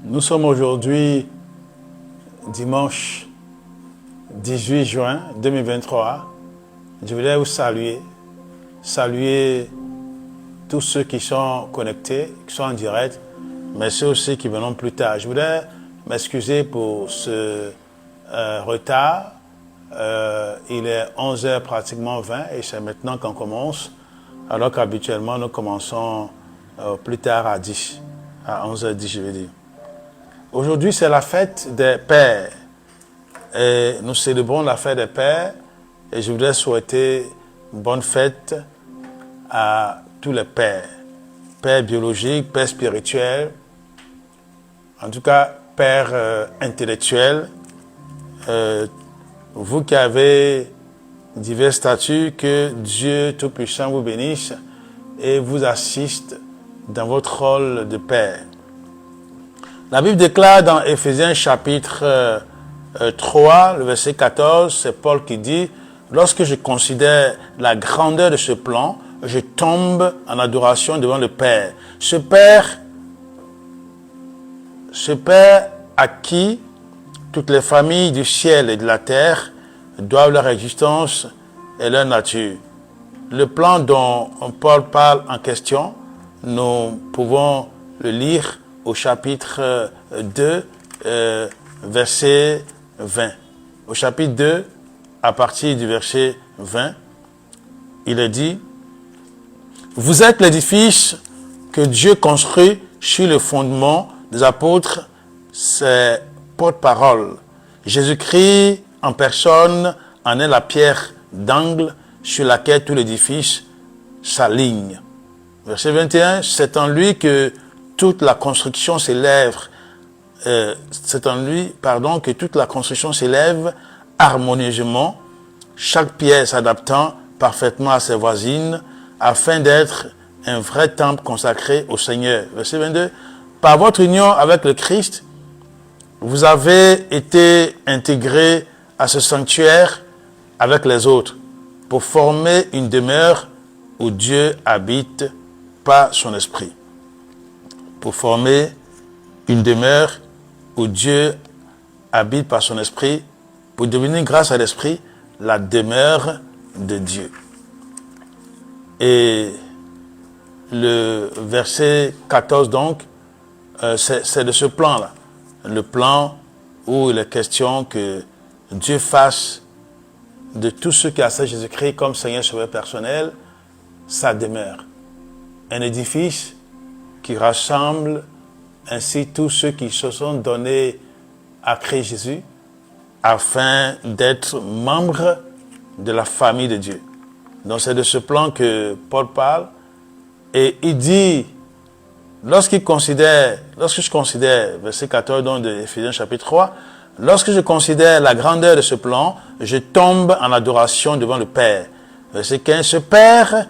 Nous sommes aujourd'hui dimanche 18 juin 2023. Je voudrais vous saluer tous ceux qui sont connectés, qui sont en direct, mais ceux aussi qui viendront plus tard. Je voudrais m'excuser pour ce retard. Il est 11h pratiquement 20 et c'est maintenant qu'on commence, alors qu'habituellement nous commençons plus tard à 11h10 je veux dire. Aujourd'hui c'est la fête des pères et nous célébrons la fête des pères et je voudrais souhaiter une bonne fête à tous les pères, pères biologiques, pères spirituels, en tout cas pères intellectuels, vous qui avez divers statuts, que Dieu Tout-Puissant vous bénisse et vous assiste dans votre rôle de père. La Bible déclare dans Éphésiens chapitre 3, le verset 14, c'est Paul qui dit « Lorsque je considère la grandeur de ce plan, je tombe en adoration devant le Père. » Ce Père à qui toutes les familles du ciel et de la terre doivent leur existence et leur nature. Le plan dont Paul parle en question, nous pouvons le lire au chapitre 2, verset 20. Au chapitre 2, à partir du verset 20, il est dit « Vous êtes l'édifice que Dieu construit sur le fondement des apôtres, ses porte-parole. Jésus-Christ en personne en est la pierre d'angle sur laquelle tout l'édifice s'aligne. » Verset 21, c'est en lui que toute la construction s'élève, que toute la construction s'élève harmonieusement, chaque pierre s'adaptant parfaitement à ses voisines, afin d'être un vrai temple consacré au Seigneur. Verset 22, par votre union avec le Christ, vous avez été intégrés à ce sanctuaire avec les autres pour former une demeure où Dieu habite par son esprit. Pour former une demeure où Dieu habite par son esprit, pour devenir grâce à l'esprit la demeure de Dieu. Et le verset 14 donc, c'est de ce plan-là. Le plan où il est question que Dieu fasse de tous ceux qui acceptent Jésus-Christ comme Seigneur Sauveur personnel sa demeure. Un édifice qui rassemble ainsi tous ceux qui se sont donnés à Christ Jésus afin d'être membres de la famille de Dieu. Donc c'est de ce plan que Paul parle et il dit, lorsque je considère, verset 14 donc de Éphésiens chapitre 3, lorsque je considère la grandeur de ce plan, je tombe en adoration devant le Père. Verset 15, ce Père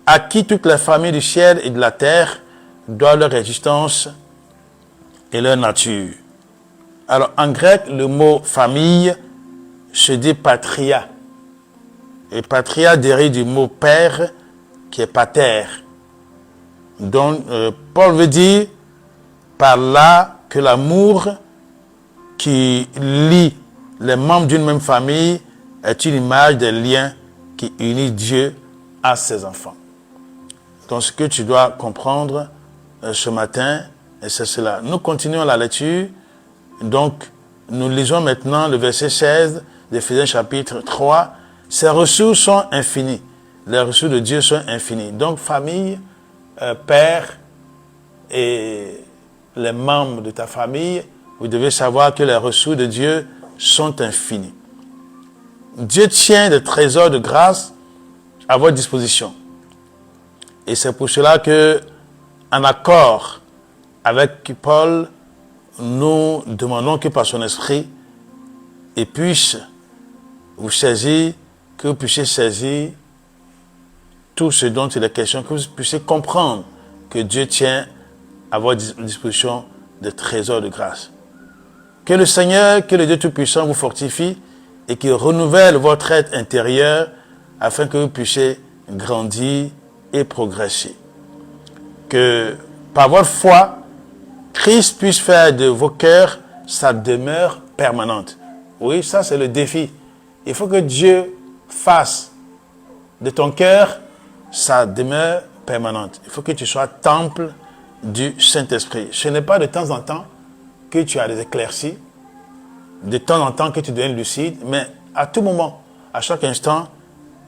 à qui toutes les familles du ciel et de la terre doivent leur existence et leur nature. Alors en grec, le mot famille se dit patria. Et patria dérive du mot père qui est pater. Donc, Paul veut dire par là que l'amour qui lie les membres d'une même famille est une image des liens qui unit Dieu à ses enfants. Donc, ce que tu dois comprendre ce matin, et c'est cela. Nous continuons la lecture. Donc, nous lisons maintenant le verset 16 d'Éphésiens chapitre 3. Ses ressources sont infinies. Les ressources de Dieu sont infinies. Donc, famille, père et les membres de ta famille, vous devez savoir que les ressources de Dieu sont infinies. Dieu tient des trésors de grâce à votre disposition. Et c'est pour cela que, en accord avec Paul, nous demandons que par son esprit, il puisse vous saisir, que vous puissiez saisir tout ce dont il est question, que vous puissiez comprendre que Dieu tient à votre disposition des trésors de grâce. Que le Seigneur, que le Dieu Tout-Puissant vous fortifie et qu'il renouvelle votre être intérieur afin que vous puissiez grandir et progresser. Que par votre foi, Christ puisse faire de vos cœurs sa demeure permanente. Oui, ça c'est le défi. Il faut que Dieu fasse de ton cœur sa demeure permanente. Il faut que tu sois temple du Saint-Esprit. Ce n'est pas de temps en temps que tu as des éclaircies, de temps en temps que tu deviens lucide, mais à tout moment, à chaque instant,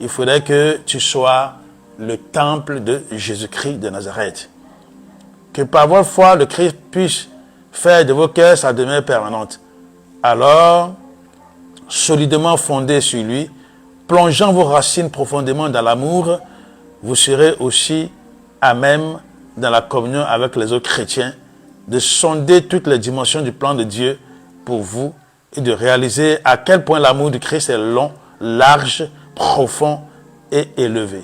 il faudrait que tu sois le temple de Jésus-Christ de Nazareth. Que par votre foi, le Christ puisse faire de vos cœurs sa demeure permanente. Alors, solidement fondé sur lui, plongeant vos racines profondément dans l'amour, vous serez aussi à même, dans la communion avec les autres chrétiens, de sonder toutes les dimensions du plan de Dieu pour vous et de réaliser à quel point l'amour du Christ est long, large, profond et élevé.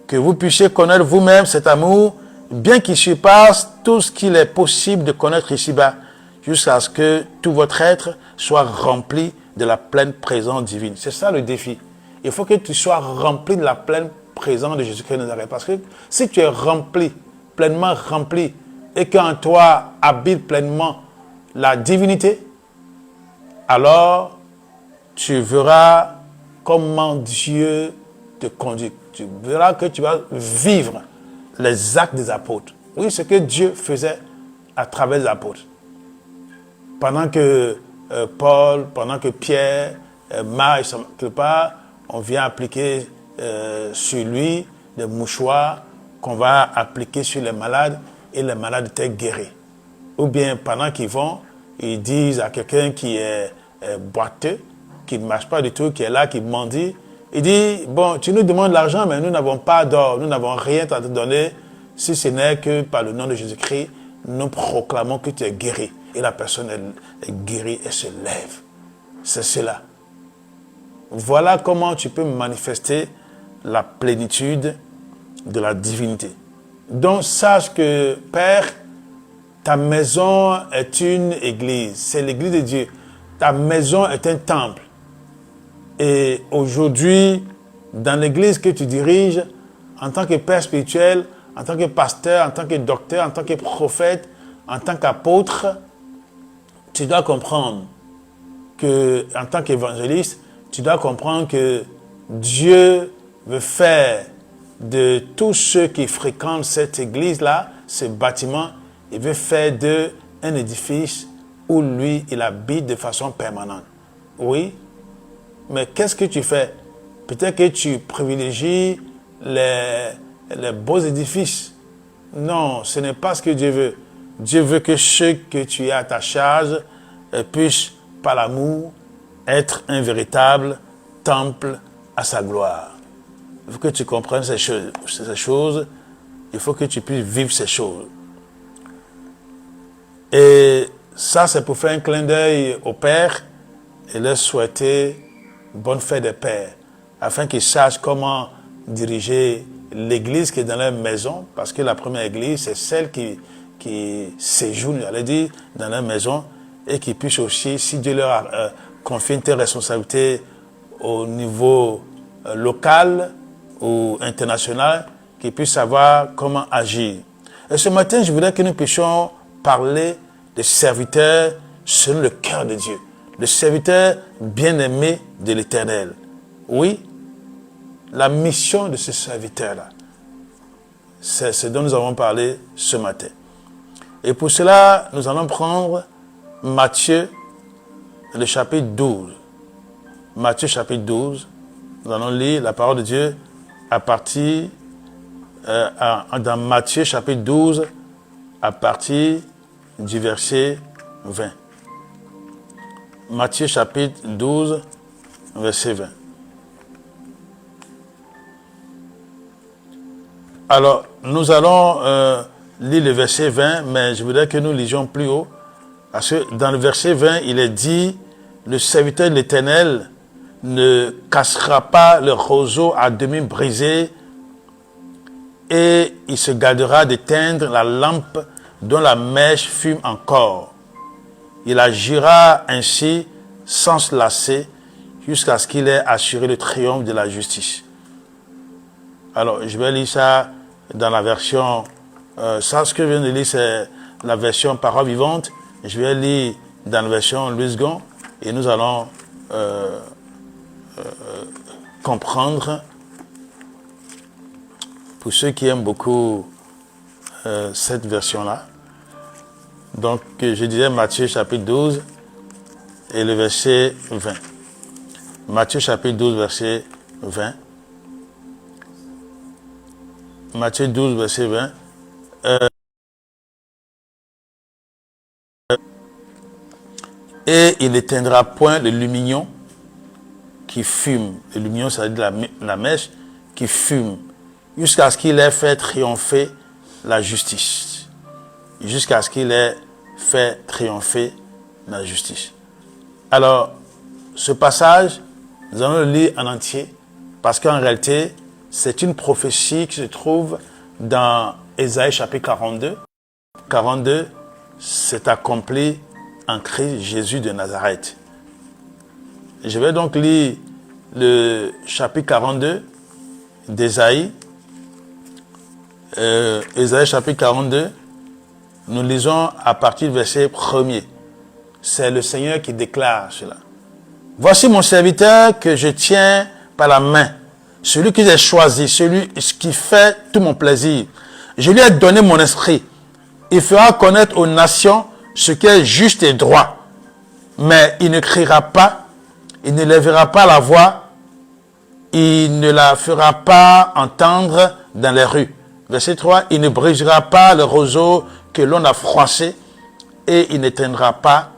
Que vous puissiez connaître vous-même cet amour, bien qu'il surpasse tout ce qu'il est possible de connaître ici-bas, jusqu'à ce que tout votre être soit rempli de la pleine présence divine. C'est ça le défi. Il faut que tu sois rempli de la pleine présence de Jésus-Christ de Nazareth. Parce que si tu es rempli, pleinement rempli, et qu'en toi habite pleinement la divinité, alors tu verras comment Dieu te conduit. Tu verras que tu vas vivre les actes des apôtres. Oui, ce que Dieu faisait à travers les apôtres. Pendant que Paul, pendant que Pierre, Marc, quelque part, on vient appliquer sur lui des mouchoirs qu'on va appliquer sur les malades et les malades étaient guéris. Ou bien pendant qu'ils vont, ils disent à quelqu'un qui est boiteux, qui ne marche pas du tout, qui est là, qui mendie, il dit, bon, tu nous demandes l'argent, mais nous n'avons pas d'or, nous n'avons rien à te donner, si ce n'est que par le nom de Jésus-Christ, nous proclamons que tu es guéri. Et la personne est guérie et se lève. C'est cela. Voilà comment tu peux manifester la plénitude de la divinité. Donc, sache que, Père, ta maison est une église. C'est l'église de Dieu. Ta maison est un temple. Et aujourd'hui, dans l'église que tu diriges, en tant que père spirituel, en tant que pasteur, en tant que docteur, en tant que prophète, en tant qu'apôtre, tu dois comprendre que, en tant qu'évangéliste, tu dois comprendre que Dieu veut faire de tous ceux qui fréquentent cette église-là, ce bâtiment, il veut faire d'eux un édifice où lui, il habite de façon permanente. Oui, mais qu'est-ce que tu fais? Peut-être que tu privilégies les beaux édifices. Non, ce n'est pas ce que Dieu veut. Dieu veut que ceux que tu as à ta charge puissent, par l'amour, être un véritable temple à sa gloire. Il faut que tu comprennes ces choses. Il faut que tu puisses vivre ces choses. Et ça, c'est pour faire un clin d'œil au Père et leur souhaiter bonne fête des Pères, afin qu'ils sachent comment diriger l'église qui est dans leur maison, parce que la première église, c'est celle qui séjourne, j'allais dire, dans leur maison, et qui puisse aussi, si Dieu leur a confié une telle responsabilité au niveau local ou international, qu'ils puissent savoir comment agir. Et ce matin, je voudrais que nous puissions parler des serviteurs selon le cœur de Dieu, le serviteur bien-aimé de l'Éternel. Oui, la mission de ce serviteur-là, c'est ce dont nous avons parlé ce matin. Et pour cela, nous allons prendre Matthieu, le chapitre 12. Matthieu, chapitre 12. Nous allons lire la parole de Dieu à partir, dans Matthieu, chapitre 12, à partir du verset 20. Matthieu, chapitre 12, verset 20. Alors, nous allons lire le verset 20, mais je voudrais que nous lisions plus haut. Parce que dans le verset 20, il est dit, le serviteur de l'Éternel ne cassera pas le roseau à demi brisé et il se gardera d'éteindre la lampe dont la mèche fume encore. Il agira ainsi sans se lasser jusqu'à ce qu'il ait assuré le triomphe de la justice. Alors, je vais lire ça dans la version... ça, ce que je viens de lire, c'est la version Parole vivante. Je vais lire dans la version Louis Gon et nous allons comprendre, pour ceux qui aiment beaucoup cette version-là. Donc, je disais Matthieu chapitre 12 et le verset 20. Matthieu chapitre 12, verset 20. Matthieu 12, verset 20. Et il n'éteindra point le lumignon qui fume. Le lumignon, ça veut dire la mèche qui fume, jusqu'à ce qu'il ait fait triompher la justice. Jusqu'à ce qu'il ait fait triompher la justice. Alors, ce passage, nous allons le lire en entier, parce qu'en réalité, c'est une prophétie qui se trouve dans Ésaïe chapitre 42. 42 s'est accompli en Christ Jésus de Nazareth. Je vais donc lire le chapitre 42 d'Ésaïe. Ésaïe chapitre 42, nous lisons à partir du verset 1er. C'est le Seigneur qui déclare cela. Voici mon serviteur que je tiens par la main, celui que j'ai choisi, celui qui fait tout mon plaisir. Je lui ai donné mon esprit. Il fera connaître aux nations ce qui est juste et droit. Mais il ne criera pas, il ne lèvera pas la voix, il ne la fera pas entendre dans les rues. Verset 3, il ne brisera pas le roseau que l'on a froissé et il n'éteindra pas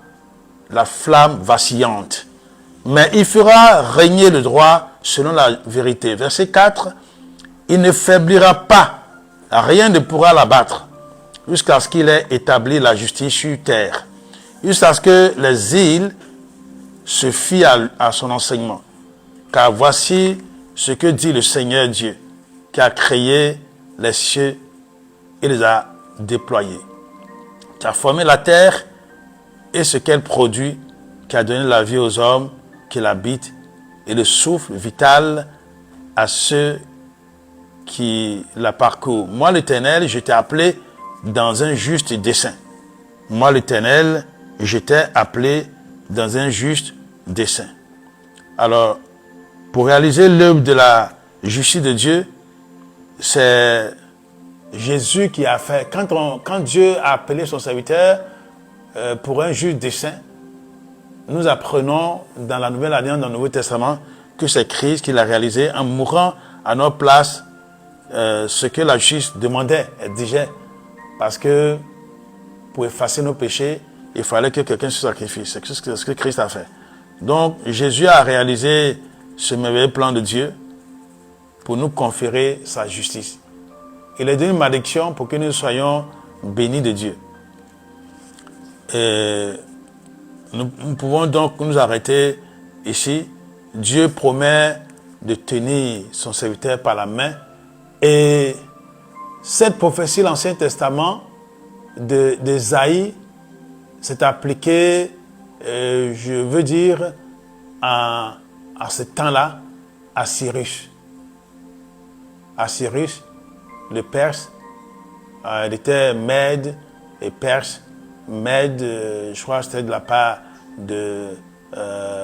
la flamme vacillante. Mais il fera régner le droit selon la vérité. Verset 4, il ne faiblira pas, rien ne pourra l'abattre, jusqu'à ce qu'il ait établi la justice sur terre, jusqu'à ce que les îles se fient à son enseignement. Car voici ce que dit le Seigneur Dieu, qui a créé les cieux et les a déployés, qui a formé la terre et ce qu'elle produit, qui a donné la vie aux hommes qui l'habitent et le souffle vital à ceux qui la parcourent. Moi, l'Éternel, je t'ai appelé dans un juste dessein. Moi, l'Éternel, je t'ai appelé dans un juste dessein. Alors, pour réaliser l'œuvre de la justice de Dieu, c'est Jésus qui a fait. Quand Dieu a appelé son serviteur pour un juste dessein, nous apprenons dans la Nouvelle Alliance, dans le Nouveau Testament, que c'est Christ qui l'a réalisé en mourant à notre place ce que la justice demandait, exigeait. Parce que pour effacer nos péchés, il fallait que quelqu'un se sacrifie. C'est ce que Christ a fait. Donc, Jésus a réalisé ce merveilleux plan de Dieu pour nous conférer sa justice. Il a donné une malédiction pour que nous soyons bénis de Dieu. Et nous pouvons donc nous arrêter ici. Dieu promet de tenir son serviteur par la main. Et cette prophétie de l'Ancien Testament d'Ésaïe s'est appliquée, je veux dire, à ce temps-là, à Cyrus. À Cyrus, le Perse, il était Mède et Perse. Mède, je crois que c'était de la part de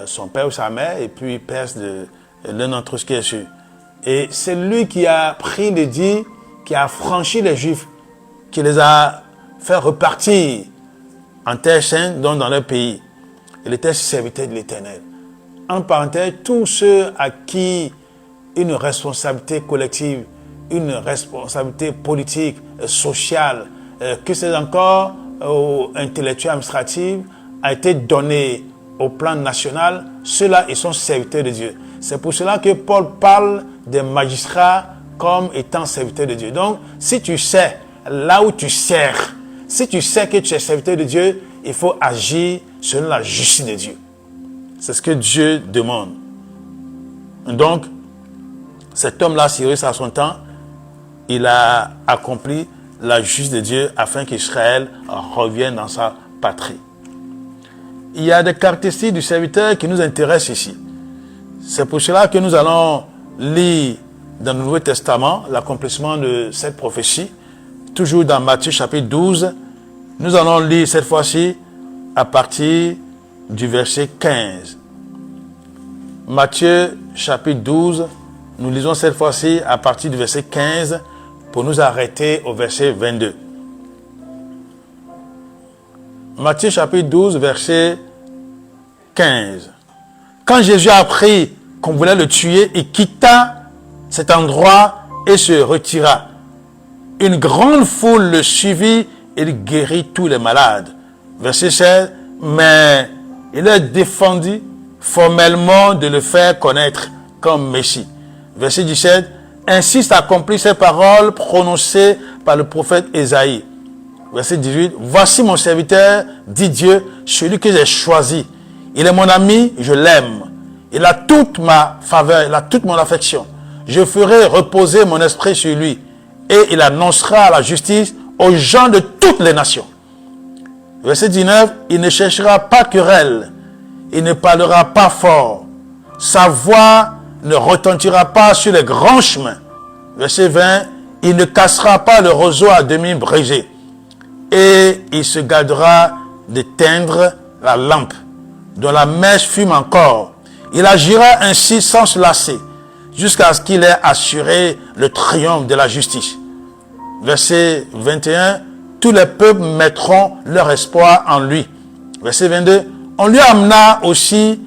son père ou sa mère, et puis Perse de l'un d'entre eux qui est sûr. Et c'est lui qui a pris les dits, qui a franchi les Juifs, qui les a fait repartir en terre sainte, donc dans leur pays. Il était serviteur de l'Éternel. En parenthèse, tous ceux à qui une responsabilité collective, une responsabilité politique, sociale, que c'est encore intellectuelle, administrative, a été donnée au plan national, ceux-là, ils sont serviteurs de Dieu. C'est pour cela que Paul parle des magistrats comme étant serviteurs de Dieu. Donc, si tu sais là où tu sers, si tu sais que tu es serviteur de Dieu, il faut agir selon la justice de Dieu. C'est ce que Dieu demande. Donc, cet homme-là, Cyrus, à son temps, il a accompli la justice de Dieu afin qu'Israël revienne dans sa patrie. Il y a des caractéristiques du serviteur qui nous intéressent ici. C'est pour cela que nous allons lire dans le Nouveau Testament l'accomplissement de cette prophétie, toujours dans Matthieu chapitre 12, Nous allons lire cette fois-ci à partir du verset 15. Matthieu chapitre 12, nous lisons cette fois-ci à partir du verset 15 pour nous arrêter au verset 22. Matthieu chapitre 12, verset 15. Quand Jésus a appris qu'on voulait le tuer, il quitta cet endroit et se retira. Une grande foule le suivit et il guérit tous les malades. Verset 16. Mais il a défendu formellement de le faire connaître comme Messie. Verset 17. Ainsi s'accomplit ces paroles prononcées par le prophète Ésaïe. Verset 18. Voici mon serviteur, dit Dieu, celui que j'ai choisi. Il est mon ami, je l'aime. Il a toute ma faveur, il a toute mon affection. Je ferai reposer mon esprit sur lui et il annoncera la justice aux gens de toutes les nations. Verset 19, il ne cherchera pas querelle, il ne parlera pas fort, sa voix ne retentira pas sur les grands chemins. Verset 20, il ne cassera pas le roseau à demi brisé et il se gardera d'éteindre la lampe dont la mèche fume encore. Il agira ainsi sans se lasser jusqu'à ce qu'il ait assuré le triomphe de la justice. Verset 21, tous les peuples mettront leur espoir en lui. Verset 22, on lui amena aussi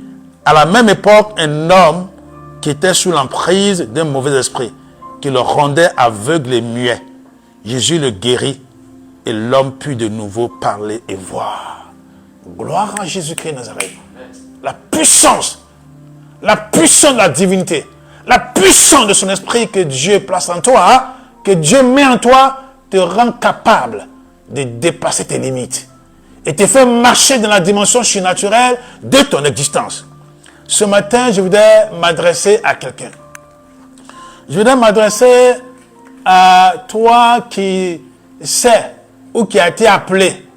à la même époque un homme qui était sous l'emprise d'un mauvais esprit, qui le rendait aveugle et muet. Jésus le guérit et l'homme put de nouveau parler et voir. Gloire à Jésus-Christ de Nazareth. La puissance de la divinité, la puissance de son esprit que Dieu place en toi, que Dieu met en toi, te rend capable de dépasser tes limites et te fait marcher dans la dimension surnaturelle de ton existence. Ce matin, je voudrais m'adresser à quelqu'un. Je voudrais m'adresser à toi qui sais ou qui a été appelé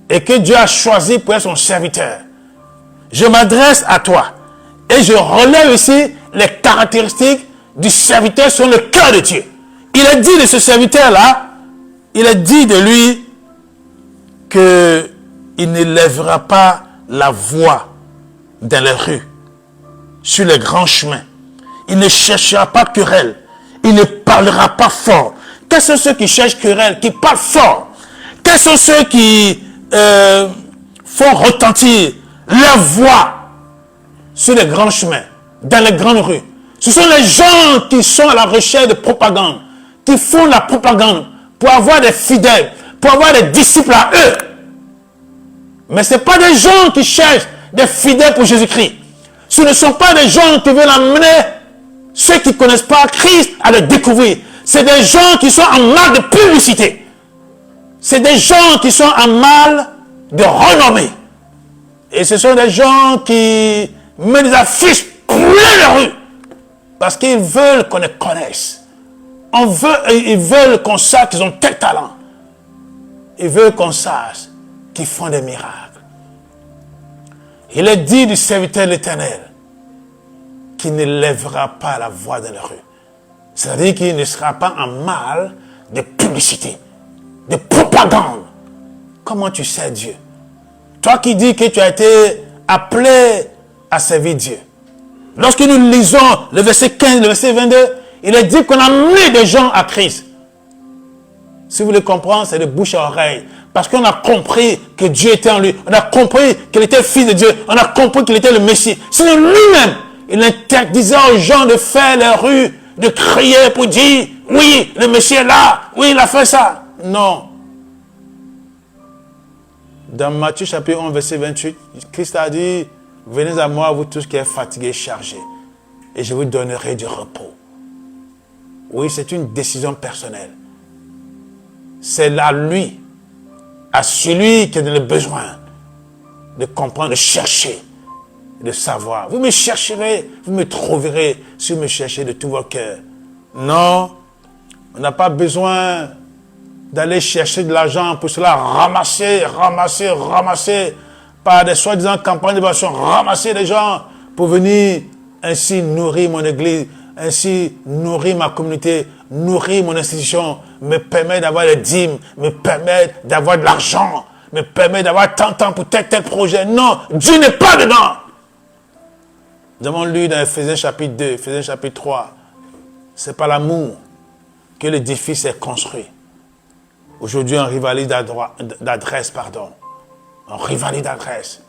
et que Dieu a choisi pour être son serviteur. Je m'adresse à toi et je relève ici les caractéristiques du serviteur sur le cœur de Dieu. Il est dit de ce serviteur-là, il est dit de lui qu'il ne lèvera pas la voix dans les rues, sur les grands chemins. Il ne cherchera pas querelle. Il ne parlera pas fort. Quels sont ceux qui cherchent querelle, qui parlent fort? Quels sont ceux qui font retentir leur voix sur les grands chemins, dans les grandes rues? Ce sont les gens qui sont à la recherche de propagande, qui font la propagande pour avoir des fidèles, pour avoir des disciples à eux. Mais ce ne sont pas des gens qui cherchent des fidèles pour Jésus-Christ. Ce ne sont pas des gens qui veulent amener ceux qui ne connaissent pas Christ à le découvrir. C'est des gens qui sont en mal de publicité. C'est des gens qui sont en mal de renommée. Et ce sont des gens qui mettent des affiches plein de rues parce qu'ils veulent qu'on les connaisse. Ils veulent qu'on sache qu'ils ont tel talent. Ils veulent qu'on sache qu'ils font des miracles. Il est dit du serviteur de l'Éternel qu'il ne lèvera pas la voix dans les rues. C'est-à-dire qu'il ne sera pas en mal de publicité, de propagande. Comment tu sais Dieu? Toi qui dis que tu as été appelé à servir Dieu. Lorsque nous lisons le verset 15, le verset 22, il est dit qu'on a mis des gens à Christ. Si vous voulez comprendre, c'est de bouche à oreille. Parce qu'on a compris que Dieu était en lui. On a compris qu'il était fils de Dieu. On a compris qu'il était le Messie. Sinon lui-même, il interdisait aux gens de faire les rues, de crier pour dire, oui, le Messie est là. Oui, il a fait ça. Non. Dans Matthieu chapitre 11, verset 28, Christ a dit, venez à moi, vous tous qui êtes fatigués et chargés, et je vous donnerai du repos. Oui, c'est une décision personnelle. C'est à lui, à celui qui a le besoin de comprendre, de chercher, de savoir. Vous me chercherez, vous me trouverez si vous me cherchez de tout votre cœur. Non, on n'a pas besoin d'aller chercher de l'argent pour cela, ramasser par des soi-disant campagnes d'évasion, ramasser des gens pour venir ainsi nourrir mon église, ainsi nourrir ma communauté, nourrir mon institution, me permet d'avoir les dîmes, me permet d'avoir de l'argent, me permet d'avoir tant de temps pour tel projet. Non, Dieu n'est pas dedans. Nous avons lu dans Ephésiens chapitre 2, Ephésiens chapitre 3. C'est par l'amour que l'édifice est construit. Aujourd'hui, on rivalise d'adresse, pardon. On rivalise d'adresse.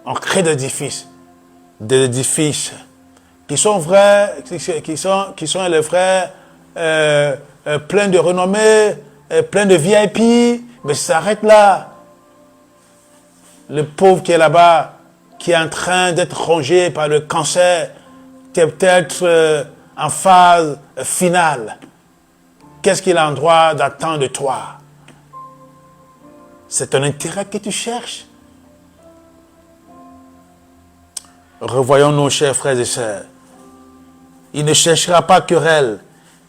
On crée des édifices qui sont vrais, qui sont les vrais, pleins de renommée, pleins de VIP, mais ça s'arrête là. Le pauvre qui est là-bas, qui est en train d'être rongé par le cancer, qui est peut-être en phase finale. Qu'est-ce qu'il a en droit d'attendre de toi? C'est ton intérêt que tu cherches. Revoyons nos chers frères et sœurs. Il ne cherchera pas querelle.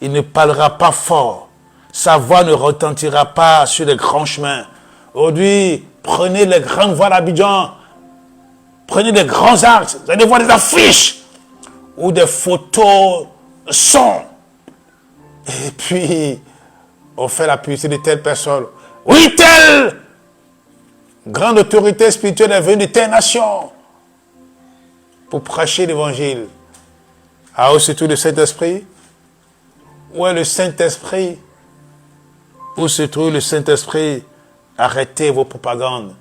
Il ne parlera pas fort. Sa voix ne retentira pas sur les grands chemins. Aujourd'hui, prenez les grandes voies d'Abidjan. Prenez les grands axes. Vous allez voir des affiches ou des photos son. Et puis, on fait la publicité de telle personne. Oui, telle grande autorité spirituelle est venue de telle nation pour prêcher l'évangile. Ah, où se trouve le Saint-Esprit? Où est le Saint-Esprit? Où se trouve le Saint-Esprit? Arrêtez vos propagandes.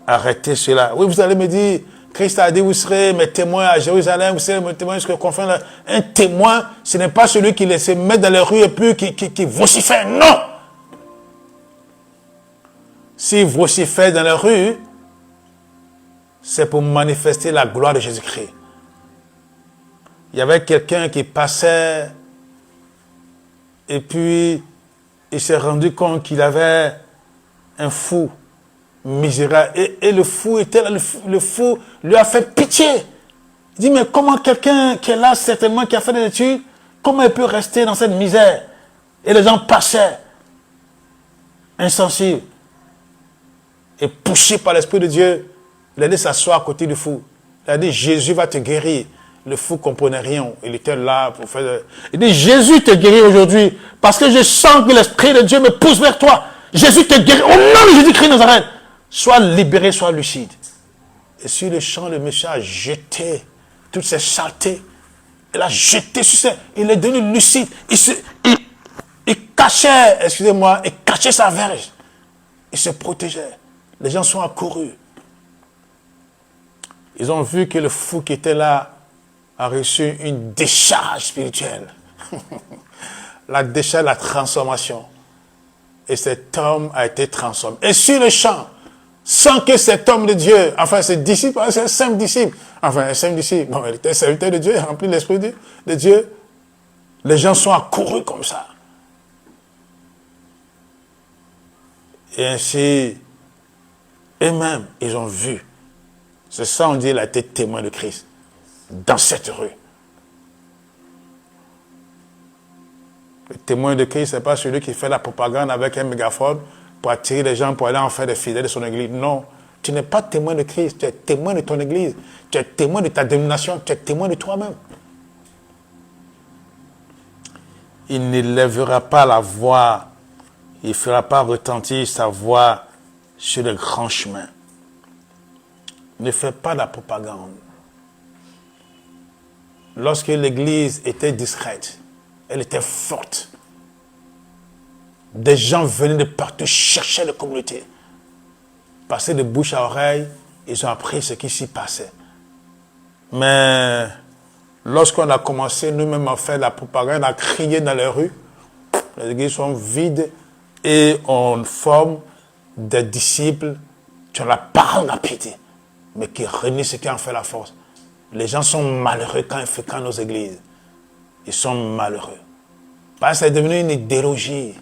Arrêtez cela. Oui, vous allez me dire, Christ a dit, vous serez mes témoins à Jérusalem, vous serez mes témoins jusqu'au confin. Un témoin, ce n'est pas celui qui se met dans les rues et puis qui vocifère. Non! S'il vocifère dans les rues, c'est pour manifester la gloire de Jésus-Christ. Il y avait quelqu'un qui passait et puis il s'est rendu compte qu'il avait un fou misérable. Et le fou était là, le fou lui a fait pitié. Il dit, mais comment quelqu'un qui est là, certainement, qui a fait des études, comment il peut rester dans cette misère? Et les gens passaient, insensibles. Et poussés par l'Esprit de Dieu, il a dit s'asseoir à côté du fou. Il a dit, Jésus va te guérir. Le fou ne comprenait rien. Il était là pour faire... Il dit, Jésus te guérit aujourd'hui parce que je sens que l'Esprit de Dieu me pousse vers toi. Jésus te guérit. Au nom de Jésus-Christ Nazareth. Sois libéré, sois lucide. Et sur le champ, le monsieur a jeté toutes ces saletés. Il a jeté sur ça. Il est devenu lucide. Il cachait, excusez-moi, il cachait sa verge. Il se protégeait. Les gens sont accourus. Ils ont vu que le fou qui était là a reçu une décharge spirituelle. La décharge, la transformation. Et cet homme a été transformé. Et sur le champ, sans que cet homme de Dieu, enfin ses disciples, c'est un simple disciple, enfin un simple disciple, bon, il était serviteur de Dieu, rempli de l'Esprit de Dieu, les gens sont accourus comme ça. Et ainsi, eux-mêmes, ils ont vu. C'est ça, on dit, il a été témoin de Christ. Dans cette rue. Le témoin de Christ, ce n'est pas celui qui fait la propagande avec un mégaphone pour attirer les gens, pour aller en faire des fidèles de son église. Non, tu n'es pas témoin de Christ, tu es témoin de ton église, tu es témoin de ta dénomination, tu es témoin de toi-même. Il ne lèvera pas la voix, il ne fera pas retentir sa voix sur le grand chemin. Ne fais pas la propagande. Lorsque l'église était discrète, elle était forte. Des gens venaient de partout chercher la communauté. Passer de bouche à oreille, ils ont appris ce qui s'y passait. Mais lorsqu'on a commencé nous-mêmes à faire la propagande, à crier dans les rues, les églises sont vides et on forme des disciples qui ont la parole de la piété, mais qui renient ce qui en fait la force. Les gens sont malheureux quand ils fréquentent nos églises. Ils sont malheureux. Parce que c'est devenu une idéologie.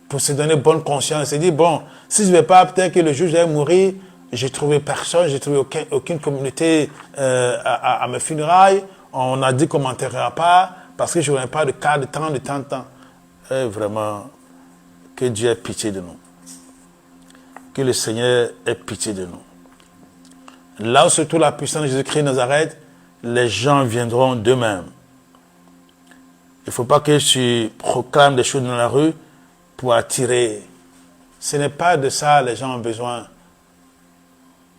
Pour se donner bonne conscience. C'est dire, bon, si je ne vais pas, peut-être que le jour où je vais mourir, j'ai trouvé personne, j'ai trouvé aucune communauté à mes funérailles. On a dit qu'on ne m'enterrera pas parce que je n'aurai pas de cas de temps. Et vraiment, que Dieu ait pitié de nous. Que le Seigneur ait pitié de nous. Là où se trouve la puissance de Jésus-Christ de Nazareth, les gens viendront d'eux-mêmes. Il ne faut pas que tu proclames des choses dans la rue pour attirer. Ce n'est pas de ça les gens ont besoin.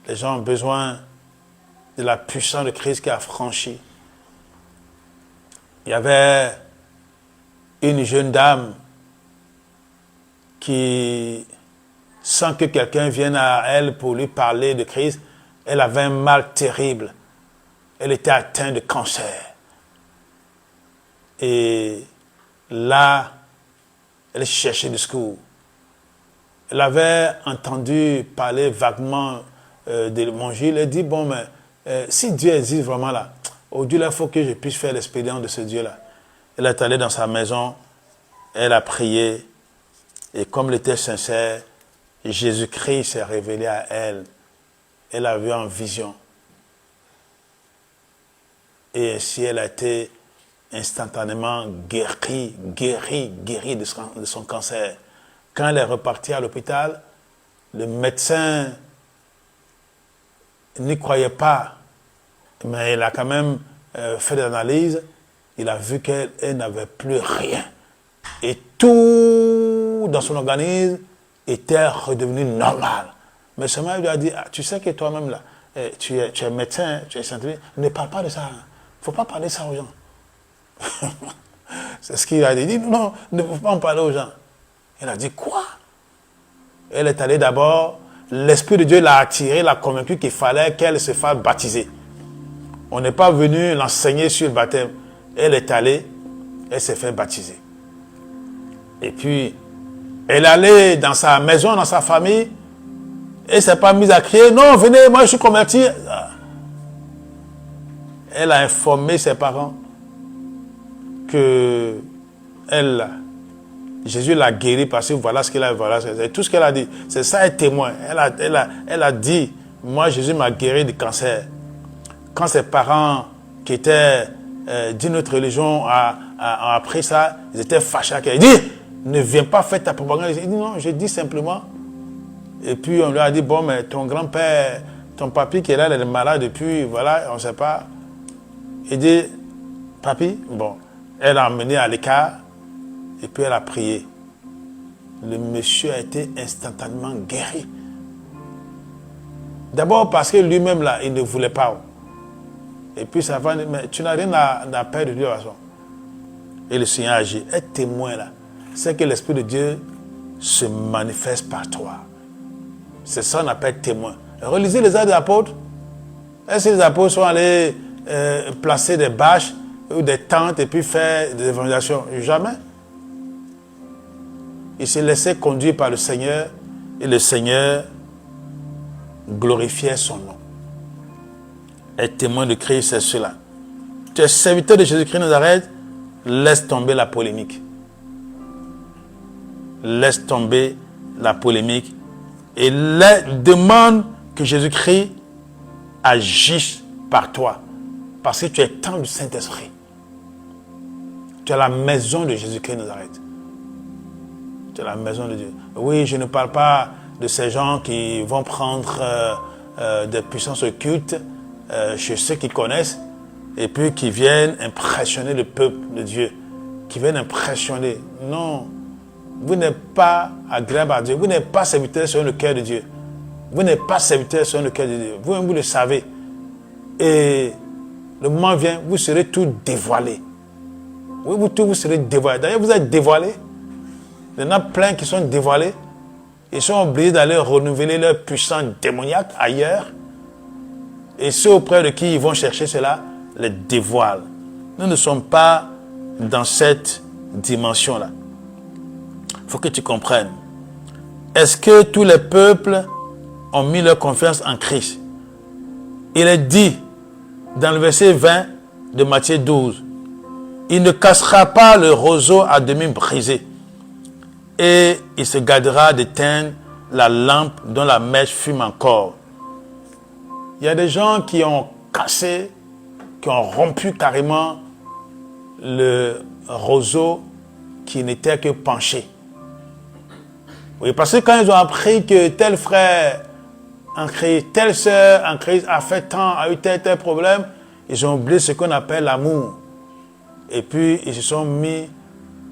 Les gens ont besoin de la puissance de Christ qui a franchi. Il y avait une jeune dame qui, sans que quelqu'un vienne à elle pour lui parler de Christ, elle avait un mal terrible. Elle était atteinte de cancer. Et là, elle cherchait du secours. Elle avait entendu parler vaguement de l'évangile. Elle dit, bon, mais si Dieu existe vraiment là, au Dieu là, il faut que je puisse faire l'expérience de ce Dieu-là. Elle est allée dans sa maison, elle a prié, et comme elle était sincère, Jésus-Christ s'est révélé à elle. Elle a vu en vision. Et ainsi, elle a été instantanément guérie de son cancer. Quand elle est repartie à l'hôpital, le médecin n'y croyait pas, mais il a quand même fait des analyses. Il a vu qu'elle n'avait plus rien. Et tout dans son organisme était redevenu normal. Mais ce mari lui a dit, ah, tu sais que toi-même là, tu es médecin, tu es scientifique, ne parle pas de ça. Il ne faut pas parler de ça aux gens. C'est ce qu'il a dit. Il dit, non, ne faut pas en parler aux gens. Elle a dit, quoi? Elle est allée d'abord, l'Esprit de Dieu l'a attirée, l'a convaincue qu'il fallait qu'elle se fasse baptiser. On n'est pas venu l'enseigner sur le baptême. Elle est allée, elle s'est fait baptiser. Et puis, elle est allée dans sa maison, dans sa famille, elle ne s'est pas mise à crier, non, venez, moi je suis converti. Elle a informé ses parents que Jésus l'a guéri parce que voilà ce qu'il a, voilà, c'est tout ce qu'elle a dit. C'est ça, elle témoin. Elle a dit, moi Jésus m'a guéri du cancer. Quand ses parents qui étaient d'une autre religion ont appris ça, ils étaient fâchés. Elle dit, ne viens pas faire ta propagande. Il dit, non, je dis simplement. Et puis on lui a dit, bon, mais ton grand-père, ton papy qui est là, il est malade depuis, voilà, on ne sait pas. Il dit, papy, bon, elle l'a emmené à l'écart et puis elle a prié. Le monsieur a été instantanément guéri. D'abord parce que lui-même là, il ne voulait pas. Et puis ça va, mais tu n'as rien à perdre de Dieu. Et le Seigneur agit. Être témoin là, c'est que l'Esprit de Dieu se manifeste par toi. C'est ça qu'on appelle témoin. Relisez les Actes des Apôtres. Est-ce que les apôtres sont allés placer des bâches ou des tentes et puis faire des évangélisations? Jamais. Ils se laissaient conduire par le Seigneur et le Seigneur glorifiait son nom. Être témoin de Christ, c'est cela. Tu es serviteur de Jésus-Christ de Nazareth, laisse tomber la polémique. Laisse tomber la polémique et demande que Jésus-Christ agisse par toi. Parce que tu es temple du Saint-Esprit. Tu es la maison de Jésus-Christ de Nazareth. Tu es la maison de Dieu. Oui, je ne parle pas de ces gens qui vont prendre des puissances occultes chez ceux qui connaissent et puis qui viennent impressionner le peuple de Dieu. Qui viennent impressionner. Non. Vous n'êtes pas agréable à Dieu. Vous n'êtes pas serviteur selon le cœur de Dieu. Vous n'êtes pas serviteur selon le cœur de Dieu. Vous-même, vous le savez. Et le moment vient, vous serez tout dévoilé. Oui, vous serez dévoilé. D'ailleurs, vous êtes dévoilé. Il y en a plein qui sont dévoilés. Ils sont obligés d'aller renouveler leur puissance démoniaque ailleurs. Et ceux auprès de qui ils vont chercher cela, les dévoilent. Nous ne sommes pas dans cette dimension-là. Il faut que tu comprennes. Est-ce que tous les peuples ont mis leur confiance en Christ? Il est dit dans le verset 20 de Matthieu 12, il ne cassera pas le roseau à demi brisé et il se gardera d'éteindre la lampe dont la mèche fume encore. Il y a des gens qui ont cassé, qui ont rompu carrément le roseau qui n'était que penché. Oui, parce que quand ils ont appris que tel frère en Christ, telle sœur en Christ a fait tant, a eu tel problème, ils ont oublié ce qu'on appelle l'amour. Et puis, ils se sont mis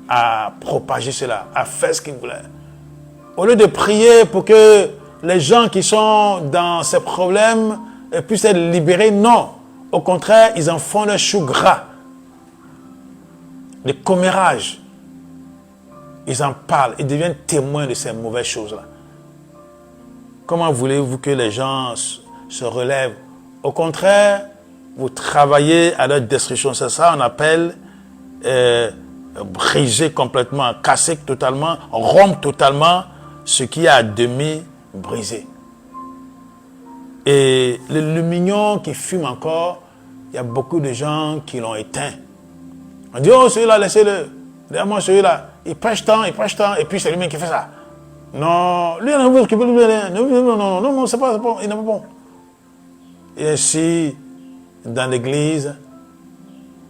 à propager cela, à faire ce qu'ils voulaient. Au lieu de prier pour que les gens qui sont dans ces problèmes puissent être libérés, non. Au contraire, ils en font le chou gras. Le commérage. Ils en parlent, ils deviennent témoins de ces mauvaises choses-là. Comment voulez-vous que les gens se relèvent? Au contraire, vous travaillez à leur destruction. C'est ça qu'on appelle briser complètement, casser totalement, rompre totalement ce qui est à demi brisé. Et le mignon qui fume encore, il y a beaucoup de gens qui l'ont éteint. On dit, oh, celui-là, laissez-le. Derrière-moi, celui-là, il prêche tant, et puis c'est lui-même qui fait ça. Non, lui, il n'a pas qui peut non, c'est pas bon, il n'est pas bon. Et ainsi, dans l'église,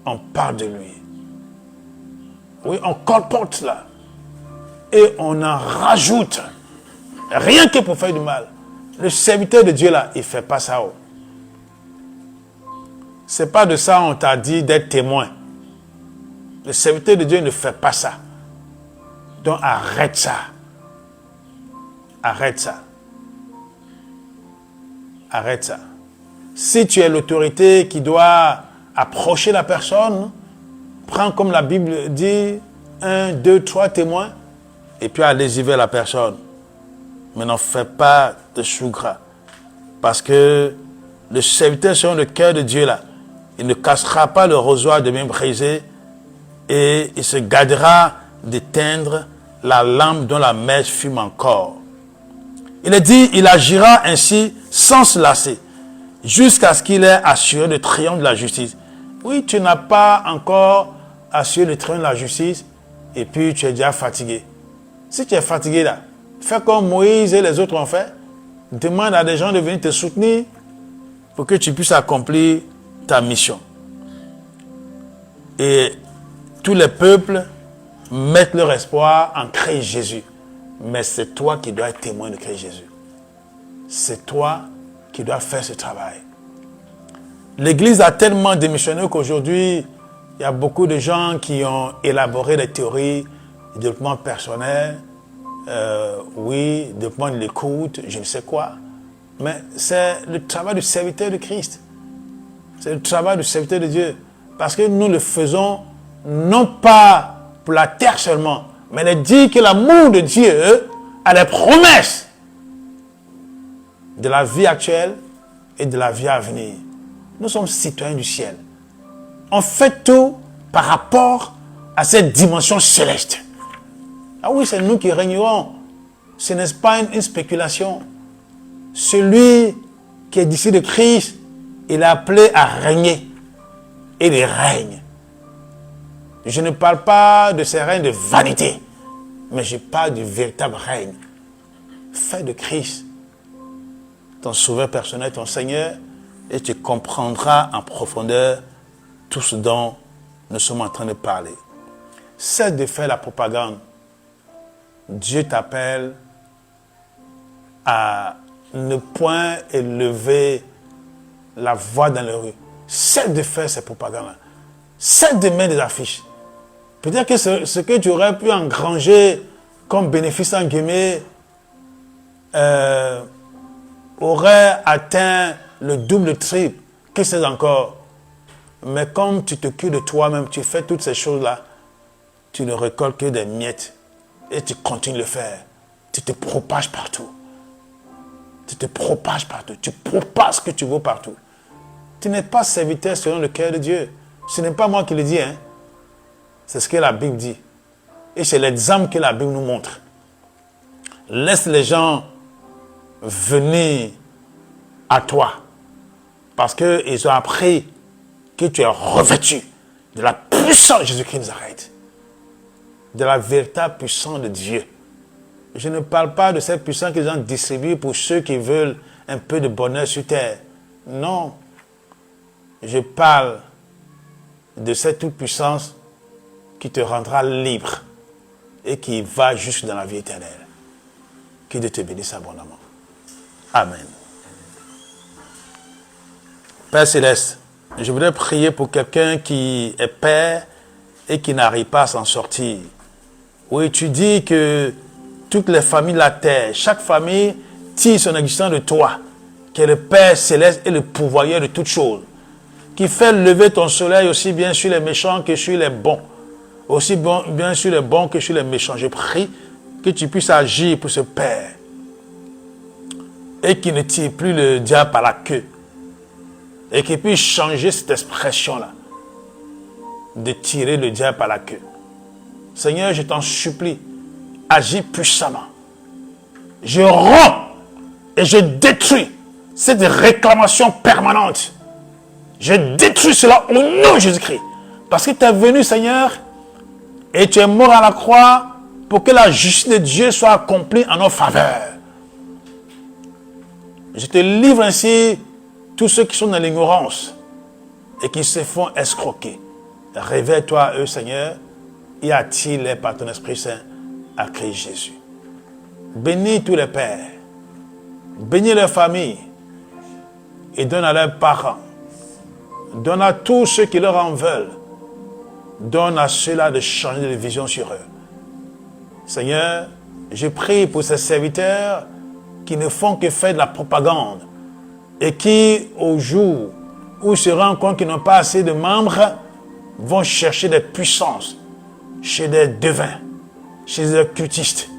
on parle de lui. Oui, on colporte cela. Et on en rajoute. Rien que pour faire du mal. Le serviteur de Dieu, là, il ne fait pas ça. Oh. Ce n'est pas de ça on t'a dit d'être témoin. Le serviteur de Dieu ne fait pas ça. Donc arrête ça. Arrête ça. Arrête ça. Si tu es l'autorité qui doit approcher la personne, prends comme la Bible dit, 1, 2, 3 témoins, et puis allez-y vers la personne. Mais n'en fais pas de chou gras. Parce que le serviteur selon le cœur de Dieu là, il ne cassera pas le rosoir de même brisé et il se gardera d'éteindre la lampe dont la mèche fume encore. Il est dit, il agira ainsi sans se lasser, jusqu'à ce qu'il ait assuré le triomphe de la justice. Oui, tu n'as pas encore assuré le triomphe de la justice et puis tu es déjà fatigué. Si tu es fatigué là, fais comme Moïse et les autres ont fait. Demande à des gens de venir te soutenir pour que tu puisses accomplir ta mission. Et tous les peuples mettent leur espoir en Christ Jésus. Mais c'est toi qui dois être témoin de Christ Jésus. C'est toi qui dois faire ce travail. L'Église a tellement démissionné qu'aujourd'hui, il y a beaucoup de gens qui ont élaboré des théories de développement personnel, oui, développement de l'écoute, je ne sais quoi. Mais c'est le travail du serviteur de Christ. C'est le travail du serviteur de Dieu. Parce que nous le faisons non pas pour la terre seulement, mais il dit que l'amour de Dieu a des promesses de la vie actuelle et de la vie à venir. Nous sommes citoyens du ciel. On fait tout par rapport à cette dimension céleste. Ah oui, c'est nous qui régnerons. Ce n'est pas une spéculation. Celui qui est d'ici de Christ, il est appelé à régner. Et il règne. Je ne parle pas de ces règnes de vanité, mais je parle du véritable règne. Fais de Christ ton sauveur personnel, ton Seigneur, et tu comprendras en profondeur tout ce dont nous sommes en train de parler. Cesse de faire la propagande. Dieu t'appelle à ne point élever la voix dans les rues. Cesse de faire ces propagandes-là. Cesse de mettre des affiches. Peut-être que ce que tu aurais pu engranger comme bénéfice en guillemets aurait atteint le double, triple, que c'est encore. Mais comme tu t'occupes de toi-même, tu fais toutes ces choses-là, tu ne récoltes que des miettes. Et tu continues de le faire. Tu te propages partout. Tu te propages partout. Tu propages ce que tu veux partout. Tu n'es pas serviteur selon le cœur de Dieu. Ce n'est pas moi qui le dis. Hein. C'est ce que la Bible dit. Et c'est l'exemple que la Bible nous montre. Laisse les gens venir à toi. Parce qu'ils ont appris que tu es revêtu de la puissance de Jésus-Christ de Nazareth. De la véritable puissance de Dieu. Je ne parle pas de cette puissance qu'ils ont distribuée pour ceux qui veulent un peu de bonheur sur terre. Non. Je parle de cette toute-puissance qui te rendra libre et qui va jusque dans la vie éternelle. Que Dieu te bénisse abondamment. Amen. Père Céleste, je voudrais prier pour quelqu'un qui est père et qui n'arrivent pas à s'en sortir. Oui, tu dis que toutes les familles de la terre, chaque famille tire son existence de toi, qui est le Père céleste et le pourvoyeur de toutes choses, qui fait lever ton soleil aussi bien sur les méchants que sur les bons, aussi bien sur les bons que sur les méchants. Je prie que tu puisses agir pour ce Père et qu'il ne tire plus le diable par la queue et qu'il puisse changer cette expression-là de tirer le diable par la queue. Seigneur, je t'en supplie, agis puissamment. Je romps et je détruis cette réclamation permanente. Je détruis cela au nom de Jésus-Christ. Parce que tu es venu, Seigneur, et tu es mort à la croix pour que la justice de Dieu soit accomplie en notre faveur. Je te livre ainsi tous ceux qui sont dans l'ignorance et qui se font escroquer. Réveille-toi à eux, Seigneur, et attire-les par ton Esprit Saint à Christ Jésus. Bénis tous les pères, bénis leurs familles et donne à leurs parents, donne à tous ceux qui leur en veulent, donne à ceux-là de changer de vision sur eux. Seigneur, je prie pour ces serviteurs qui ne font que faire de la propagande et qui, au jour où ils se rendent compte qu'ils n'ont pas assez de membres, vont chercher des puissances chez des devins, chez des occultistes,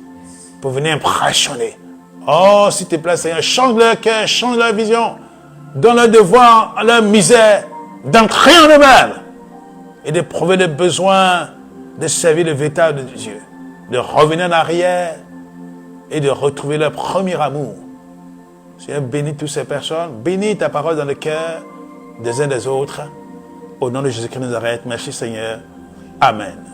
pour venir impressionner. Oh, s'il te plaît, Seigneur, change leur cœur, change leur vision, donne leur devoir à leur misère, d'entrer en eux-mêmes et d'éprouver le besoin de servir le véritable de Dieu, de revenir en arrière et de retrouver leur premier amour. Seigneur, bénis toutes ces personnes, bénis ta parole dans le cœur des uns des autres. Au nom de Jésus-Christ de Nazareth, merci Seigneur. Amen.